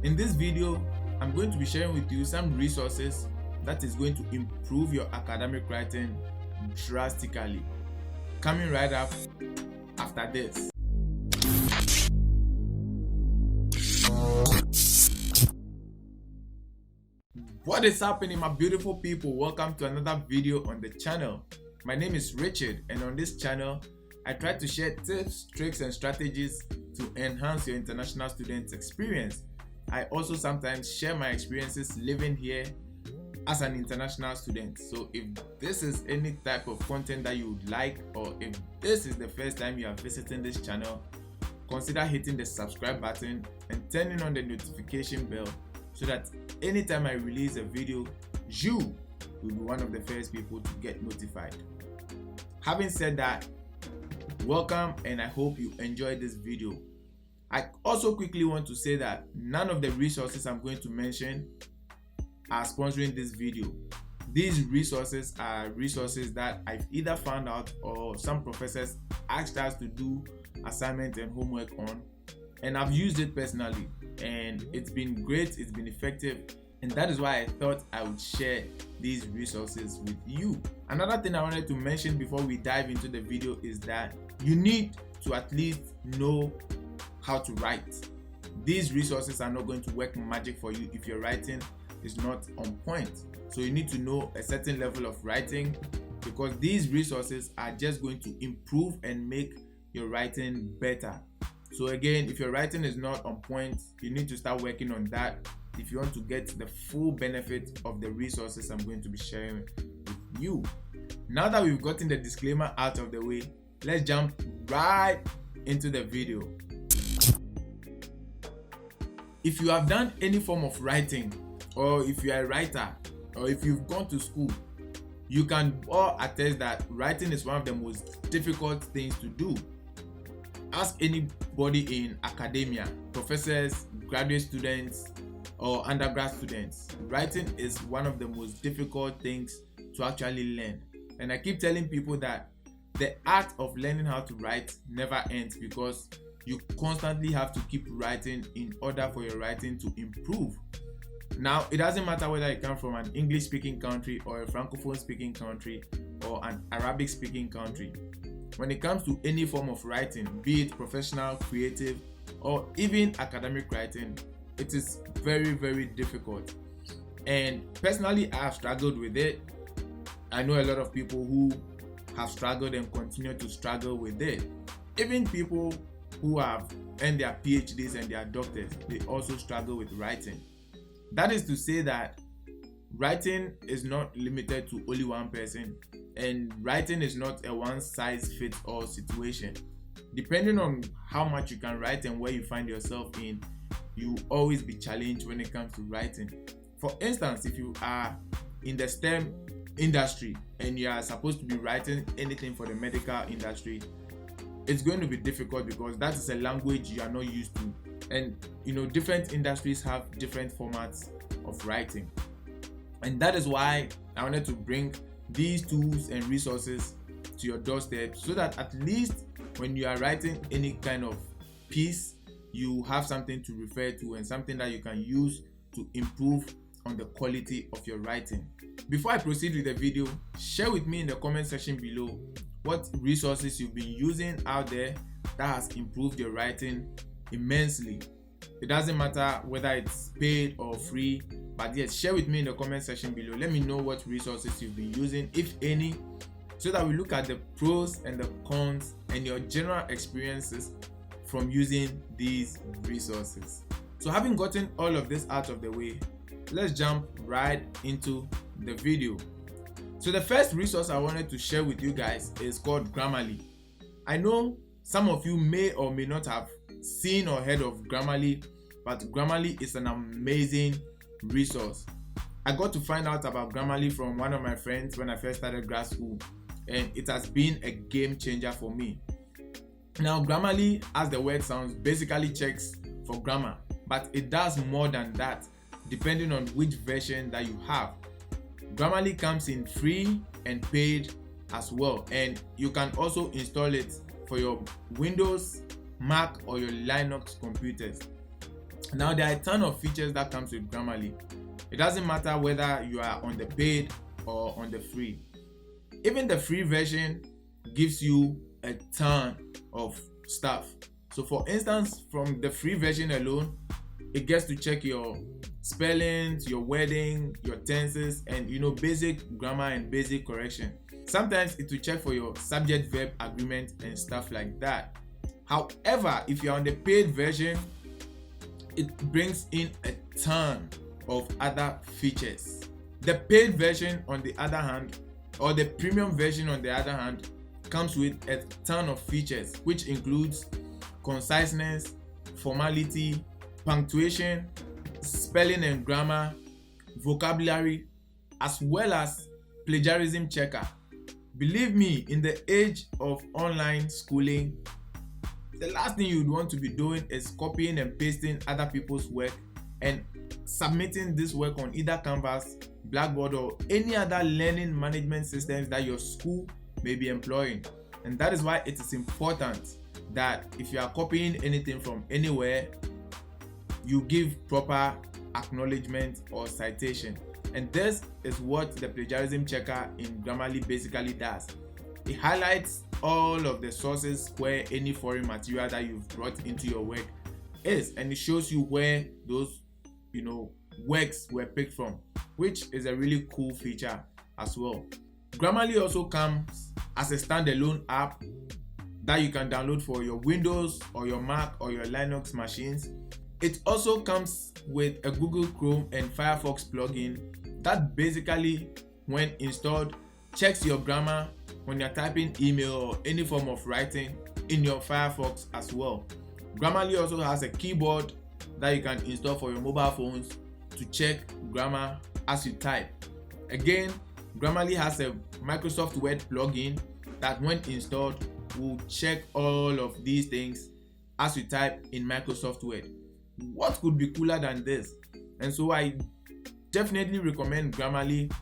In this video, I'm going to be sharing with you some resources that is going to improve your academic writing drastically. Coming right up after this. What is happening, my beautiful people? Welcome to another video on the channel. My name is Richard, and on this channel I try to share tips, tricks and strategies to enhance your international students experience. I also sometimes share my experiences living here as an international student. So if this is any type of content that you would like, or if this is the first time you are visiting this channel, consider hitting the subscribe button and turning on the notification bell so that anytime I release a video, you will be one of the first people to get notified. Having said that, welcome, and I hope you enjoyed this video. I also quickly want to say that none of the resources I'm going to mention are sponsoring this video. These resources are resources that I've either found out or some professors asked us to do assignment and homework on, and I've used it personally, and it's been great, it's been effective, and that is why I thought I would share these resources with you. Another thing I wanted to mention before we dive into the video is that you need to at least know how to write. These resources are not going to work magic for you if your writing is not on point. So you need to know a certain level of writing, because these resources are just going to improve and make your writing better. So again, if your writing is not on point, you need to start working on that if you want to get the full benefit of the resources I'm going to be sharing with you. Now that we've gotten the disclaimer out of the way, let's jump right into the video. If you have done any form of writing, or if you are a writer, or if you've gone to school, you can all attest that writing is one of the most difficult things to do. Ask anybody in academia, professors, graduate students, or undergrad students. Writing is one of the most difficult things to actually learn. And I keep telling people that the art of learning how to write never ends, because you constantly have to keep writing in order for your writing to improve. Now, it doesn't matter whether you come from an English speaking country or a Francophone speaking country or an Arabic speaking country. When it comes to any form of writing, be it professional, creative, or even academic writing, it is very, very difficult. And personally, I have struggled with it. I know a lot of people who have struggled and continue to struggle with it. Even people who have earned their PhDs and their doctors, they also struggle with writing. That is to say that writing is not limited to only one person, and writing is not a one-size-fits-all situation. Depending on how much you can write and where you find yourself in, you will always be challenged when it comes to writing. For instance, if you are in the STEM industry and you are supposed to be writing anything for the medical industry, it's going to be difficult because that is a language you are not used to. And different industries have different formats of writing. And that is why I wanted to bring these tools and resources to your doorstep, so that at least when you are writing any kind of piece, you have something to refer to and something that you can use to improve on the quality of your writing. Before I proceed with the video, share with me in the comment section below what resources you've been using out there that has improved your writing immensely. It doesn't matter whether it's paid or free, but yes, share with me in the comment section below. Let me know what resources you've been using, if any, so that we look at the pros and the cons and your general experiences from using these resources. So having gotten all of this out of the way, let's jump right into the video. So the first resource I wanted to share with you guys is called Grammarly. I know some of you may or may not have seen or heard of Grammarly, but Grammarly is an amazing resource. I got to find out about Grammarly from one of my friends when I first started grad school, and it has been a game changer for me. Now, Grammarly, as the word sounds, basically checks for grammar, but it does more than that depending on which version that you have. Grammarly comes in free and paid as well, and you can also install it for your Windows, Mac, or your Linux computers. Now there are a ton of features that comes with Grammarly. It doesn't matter whether you are on the paid or on the free. Even the free version gives you a ton of stuff. So for instance, from the free version alone, it gets to check your spellings, your wording, your tenses, and basic grammar and basic correction. Sometimes it will check for your subject verb agreement and stuff like that. However, if you're on the paid version, it brings in a ton of other features. The paid version, on the other hand, or the premium version on the other hand, comes with a ton of features, which includes conciseness, formality, punctuation, spelling and grammar, vocabulary, as well as plagiarism checker. Believe me, in the age of online schooling, the last thing you'd want to be doing is copying and pasting other people's work and submitting this work on either Canvas, Blackboard, or any other learning management systems that your school may be employing. And that is why it is important that if you are copying anything from anywhere, you give proper acknowledgement or citation. And this is what the plagiarism checker in Grammarly basically does. It highlights all of the sources where any foreign material that you've brought into your work is, and it shows you where those works were picked from, which is a really cool feature as well. Grammarly also comes as a standalone app that you can download for your Windows or your Mac or your Linux machines. It also comes with a Google Chrome and Firefox plugin that basically, when installed, checks your grammar when you're typing email or any form of writing in your Firefox as well. Grammarly also has a keyboard that you can install for your mobile phones to check grammar as you type. Again, Grammarly has a Microsoft Word plugin that, when installed, will check all of these things as you type in Microsoft Word. What could be cooler than this? And so I definitely recommend Grammarly.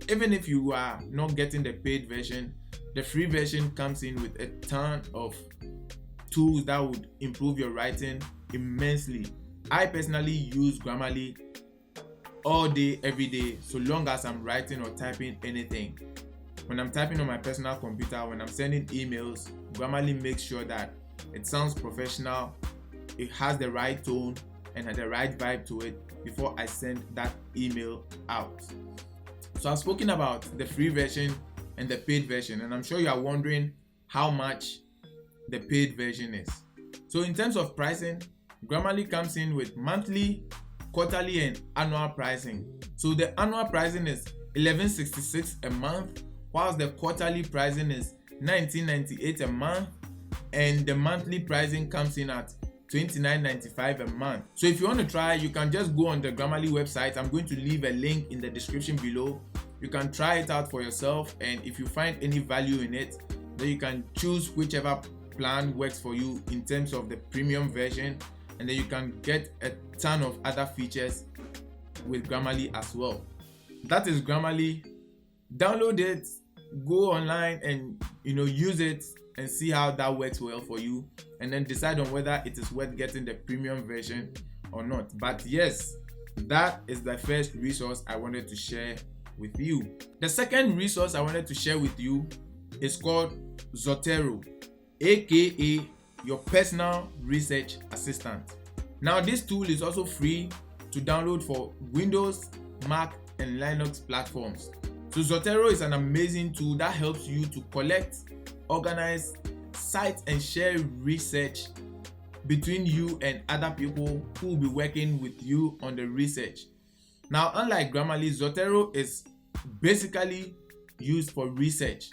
Even if you are not getting the paid version, the free version comes in with a ton of tools that would improve your writing immensely. I personally use Grammarly all day, every day, so long as I'm writing or typing anything. When I'm typing on my personal computer, when I'm sending emails, Grammarly makes sure that it sounds professional, it has the right tone and the right vibe to it before I send that email out. So I've spoken about the free version and the paid version, and I'm sure you are wondering how much the paid version is. So in terms of pricing, Grammarly comes in with monthly, quarterly, and annual pricing. So the annual pricing is $11.66 a month, whilst the quarterly pricing is $19.98 a month, and the monthly pricing comes in at $29.95 a month. So if you want to try, you can just go on the Grammarly website. I'm going to leave a link in the description below. You can try it out for yourself, and if you find any value in it, then you can choose whichever plan works for you in terms of the premium version, and then you can get a ton of other features with Grammarly as well. That is Grammarly. Download it, go online and use it and see how that works well for you, and then decide on whether it is worth getting the premium version or not. But yes, that is the first resource I wanted to share with you. The second resource I wanted to share with you is called Zotero, aka your personal research assistant. Now this tool is also free to download for Windows, Mac, and Linux platforms. So Zotero is an amazing tool that helps you to collect, organize, cite, and share research between you and other people who will be working with you on the research. Now, unlike Grammarly, Zotero is basically used for research,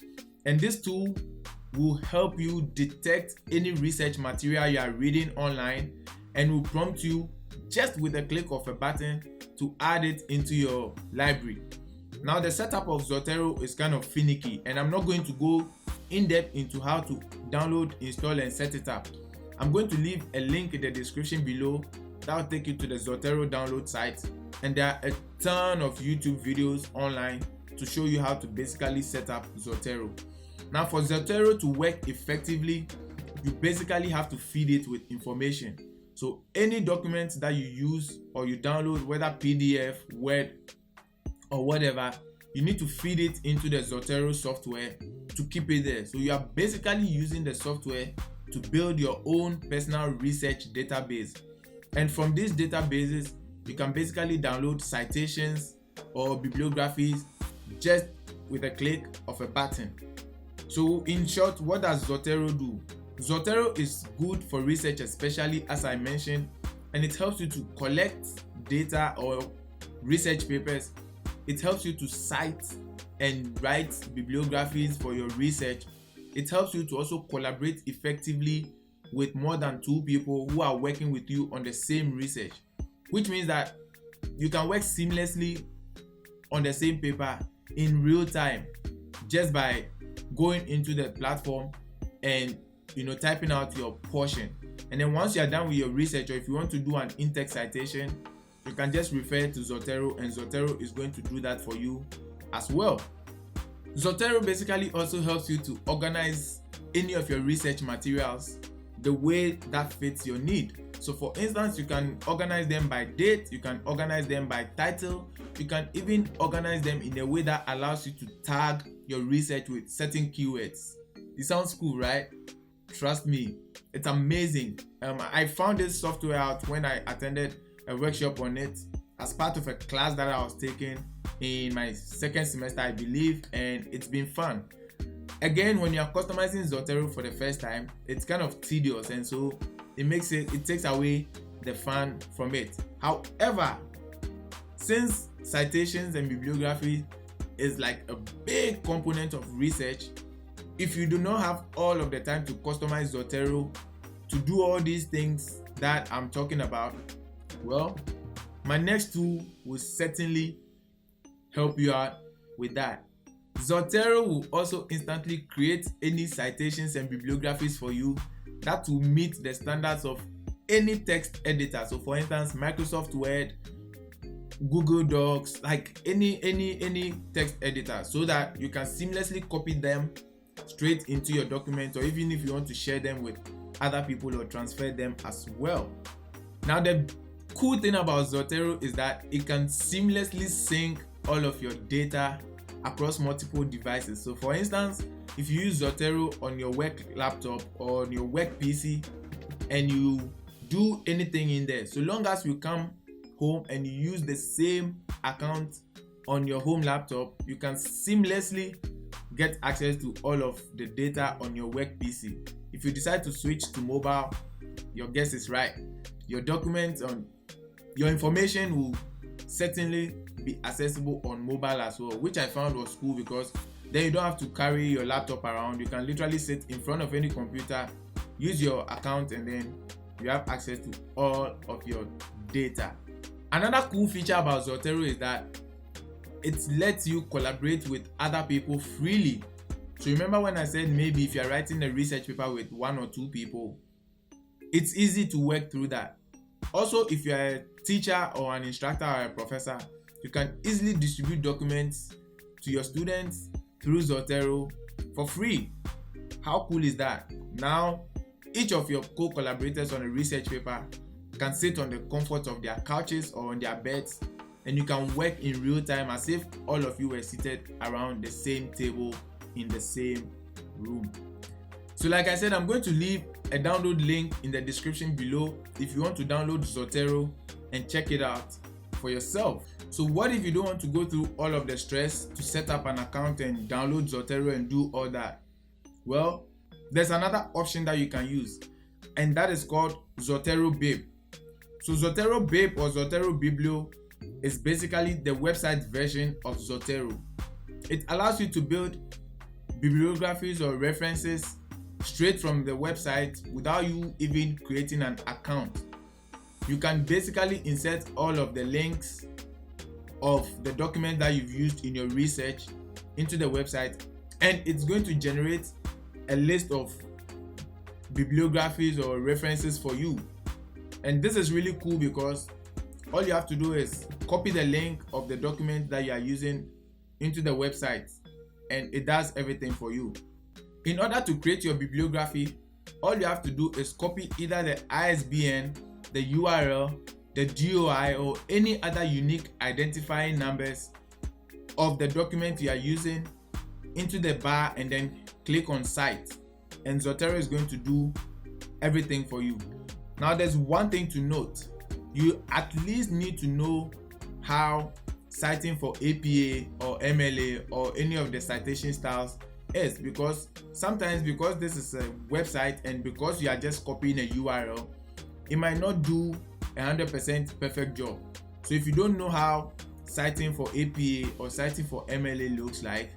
and this tool will help you detect any research material you are reading online and will prompt you just with a click of a button to add it into your library. Now the setup of Zotero is kind of finicky, and I'm not going to go in depth into how to download, install, and set it up. I'm going to leave a link in the description below that will take you to the Zotero download site, and there are a ton of YouTube videos online to show you how to basically set up Zotero. Now for Zotero to work effectively, you basically have to feed it with information. So any document that you use or you download, whether PDF, Word, or whatever, you need to feed it into the Zotero software to keep it there. So you are basically using the software to build your own personal research database. And from these databases, you can basically download citations or bibliographies just with a click of a button. So in short, what does Zotero do? Zotero is good for research, especially as I mentioned, and it helps you to collect data or research papers. It helps you to cite and write bibliographies for your research. It helps you to also collaborate effectively with more than 2 people who are working with you on the same research, which means that you can work seamlessly on the same paper in real time just by going into the platform and typing out your portion. And then once you are done with your research, or if you want to do an in-text citation, you can just refer to Zotero, and Zotero is going to do that for you as well. Zotero basically also helps you to organize any of your research materials the way that fits your need. So for instance, you can organize them by date, you can organize them by title, you can even organize them in a way that allows you to tag your research with certain keywords. It sounds cool, right? Trust me, it's amazing. I found this software out when I attended a workshop on it as part of a class that I was taking in my second semester, I believe, and it's been fun. Again, when you're customizing Zotero for the first time, it's kind of tedious, and so it takes away the fun from it. However, since citations and bibliography is like a big component of research, if you do not have all of the time to customize Zotero to do all these things that I'm talking about, well, my next tool will certainly help you out with that. Zotero will also instantly create any citations and bibliographies for you that will meet the standards of any text editor. So for instance, Microsoft Word, Google Docs, like any text editor, so that you can seamlessly copy them straight into your document, or even if you want to share them with other people or transfer them as well. Now, the cool thing about Zotero is that it can seamlessly sync all of your data across multiple devices. So for instance, if you use Zotero on your work laptop or on your work PC and you do anything in there, so long as you come home and you use the same account on your home laptop, you can seamlessly get access to all of the data on your work PC. If you decide to switch to mobile, your guess is right. Your documents on your information will certainly be accessible on mobile as well, which I found was cool, because then you don't have to carry your laptop around. You can literally sit in front of any computer, use your account, and then you have access to all of your data. Another cool feature about Zotero is that it lets you collaborate with other people freely. So remember when I said maybe if you're writing a research paper with 1 or 2 people, it's easy to work through that. Also, if you're a teacher or an instructor or a professor, you can easily distribute documents to your students through Zotero for free. How cool is that? Now, each of your co-collaborators on a research paper can sit on the comfort of their couches or on their beds, and you can work in real time as if all of you were seated around the same table in the same room. So like I said, I'm going to leave a download link in the description below if you want to download Zotero and check it out for yourself. So what if you don't want to go through all of the stress to set up an account and download Zotero and do all that? Well, there's another option that you can use, and that is called Zotero Bib. So Zotero Bib or Zotero Biblio is basically the website version of Zotero. It allows you to build bibliographies or references straight from the website without you even creating an account. You can basically insert all of the links of the document that you've used in your research into the website, and it's going to generate a list of bibliographies or references for you. And this is really cool because all you have to do is copy the link of the document that you are using into the website, and it does everything for you. In order to create your bibliography, all you have to do is copy either the ISBN the URL, the DOI, or any other unique identifying numbers of the document you are using into the bar and then click on Cite, and Zotero is going to do everything for you. Now there's one thing to note: you at least need to know how citing for APA or MLA or any of the citation styles is, because sometimes, because this is a website and because you are just copying a URL, it might not do 100% perfect job. So if you don't know how citing for APA or citing for MLA looks like,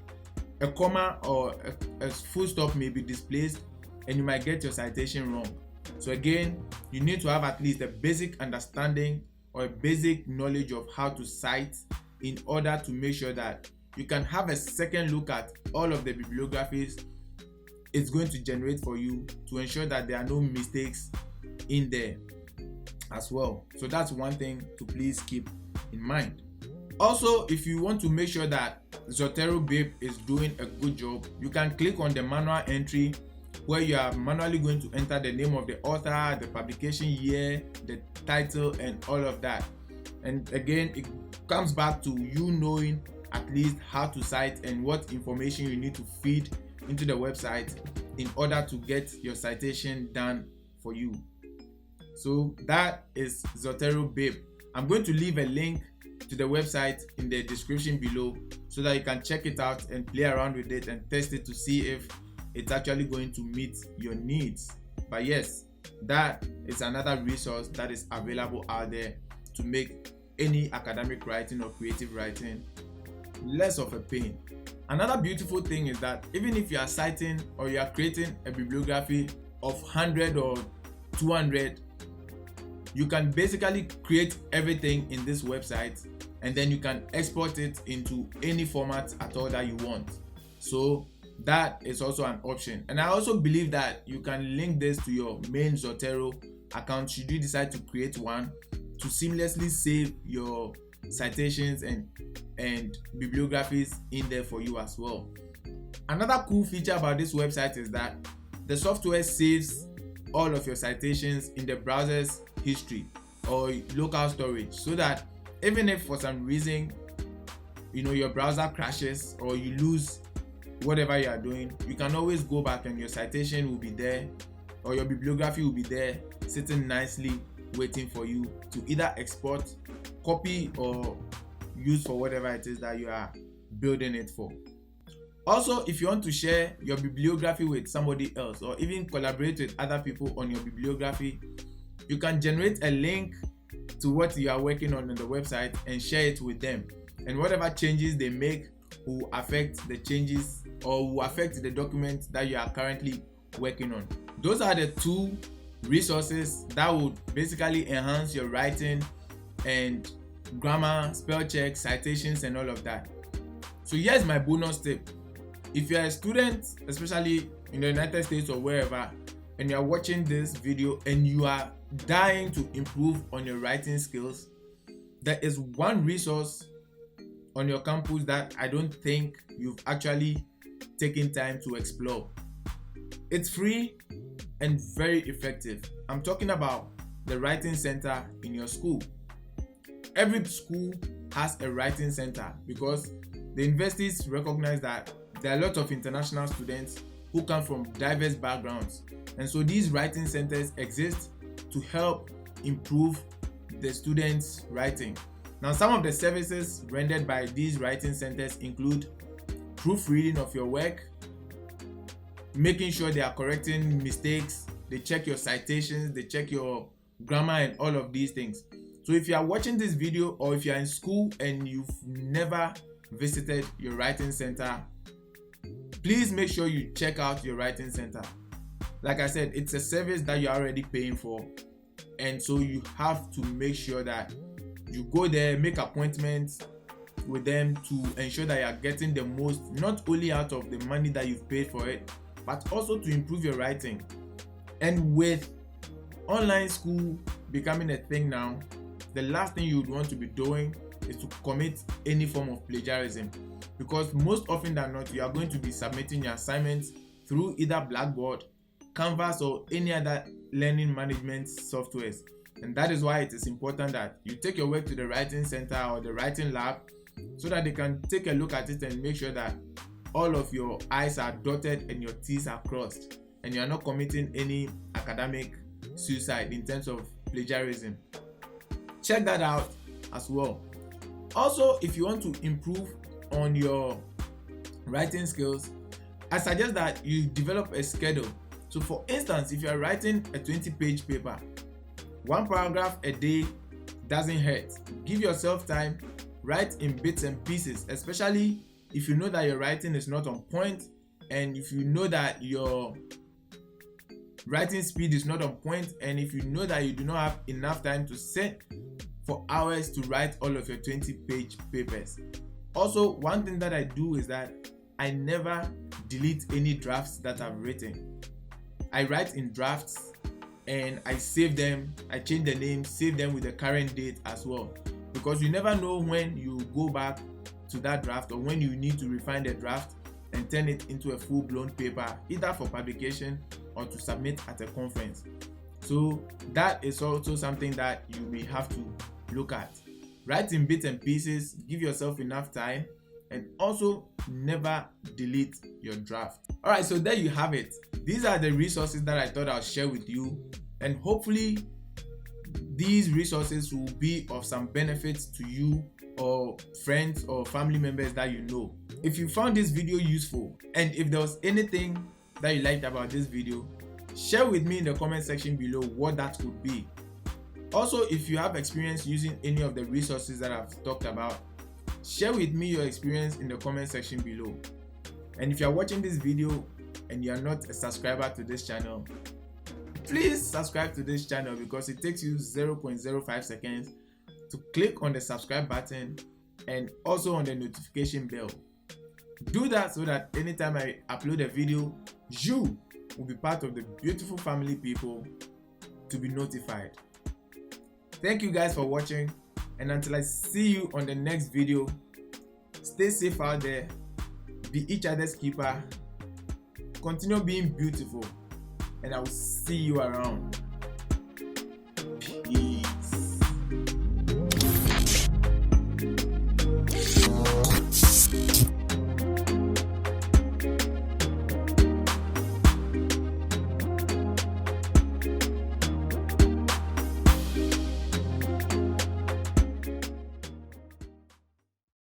a comma or a full stop may be displaced and you might get your citation wrong. So again, you need to have at least a basic understanding or a basic knowledge of how to cite in order to make sure that you can have a second look at all of the bibliographies it's going to generate for you, to ensure that there are no mistakes in there as well. So that's one thing to please keep in mind. Also, if you want to make sure that Zotero Bib is doing a good job, you can click on the manual entry, where you are manually going to enter the name of the author, the publication year, the title, and all of that. And again, it comes back to you knowing at least how to cite and what information you need to feed into the website in order to get your citation done for you. So that is Zotero Bib. I'm going to leave a link to the website in the description below so that you can check it out and play around with it and test it to see if it's actually going to meet your needs. But yes, that is another resource that is available out there to make any academic writing or creative writing less of a pain. Another beautiful thing is that even if you are citing or you are creating a bibliography of 100 or 200, you can basically create everything in this website and then you can export it into any format at all that you want. So that is also an option. And I also believe that you can link this to your main Zotero account should you decide to create one, to seamlessly save your citations and bibliographies in there for you as well. Another cool feature about this website is that the software saves all of your citations in the browser's history or local storage, so that even if for some reason your browser crashes or you lose whatever you are doing, you can always go back and your citation will be there or your bibliography will be there sitting nicely waiting for you to either export, copy, or use for whatever it is that you are building it for. Also, if you want to share your bibliography with somebody else or even collaborate with other people on your bibliography, you can generate a link to what you are working on the website and share it with them, and whatever changes they make will affect the changes or will affect the document that you are currently working on. Those are the two resources that would basically enhance your writing and grammar, spell check, citations, and all of that. So here's my bonus tip. If you're a student, especially in the United States or wherever, and you're watching this video and you are dying to improve on your writing skills, there is one resource on your campus that I don't think you've actually taken time to explore. It's free and very effective. I'm talking about the writing center in your school. Every school has a writing center because the universities recognize that there are a lot of international students who come from diverse backgrounds, and so these writing centers exist to help improve the students' writing. Now, some of the services rendered by these writing centers include proofreading of your work, making sure they are correcting mistakes, they check your citations, they check your grammar, and all of these things. So if you are watching this video or if you are in school and you've never visited your writing center, please make sure you check out your writing center. Like I said, it's a service that you're already paying for, and so you have to make sure that you go there, make appointments with them to ensure that you are getting the most, not only out of the money that you've paid for it, but also to improve your writing. And with online school becoming a thing now, the last thing you would want to be doing is to commit any form of plagiarism, because most often than not, you are going to be submitting your assignments through either Blackboard, Canvas, or any other learning management softwares. And that is why it is important that you take your work to the writing center or the writing lab so that they can take a look at it and make sure that all of your I's are dotted and your T's are crossed, and you are not committing any academic suicide in terms of plagiarism. Check that out as well. Also, if you want to improve on your writing skills, I suggest that you develop a schedule. So for instance, if you are writing a 20-page paper, 1 paragraph a day doesn't hurt. Give yourself time, write in bits and pieces, especially if you know that your writing is not on point, and if you know that your writing speed is not on point, and if you know that you do not have enough time to sit for hours to write all of your 20-page papers. Also, one thing that I do is that I never delete any drafts that I've written. I write in drafts and I save them, I change the name, save them with the current date as well, because you never know when you go back to that draft or when you need to refine the draft and turn it into a full-blown paper, either for publication or to submit at a conference. So that is also something that you may have to look at. Write in bits and pieces, give yourself enough time, and also never delete your draft. Alright, so there you have it. These are the resources that I thought I'll share with you, and hopefully these resources will be of some benefits to you or friends or family members that you know. If you found this video useful, and if there was anything that you liked about this video, share with me in the comment section below what that could be. Also, if you have experience using any of the resources that I've talked about, share with me your experience in the comment section below. And if you are watching this video and you are not a subscriber to this channel, please subscribe to this channel, because it takes you 0.05 seconds to click on the subscribe button and also on the notification bell. Do that so that anytime I upload a video, you will be part of the beautiful family people to be notified. Thank you guys for watching, and until I see you on the next video, stay safe out there, be each other's keeper, continue being beautiful, and I will see you around. Peace.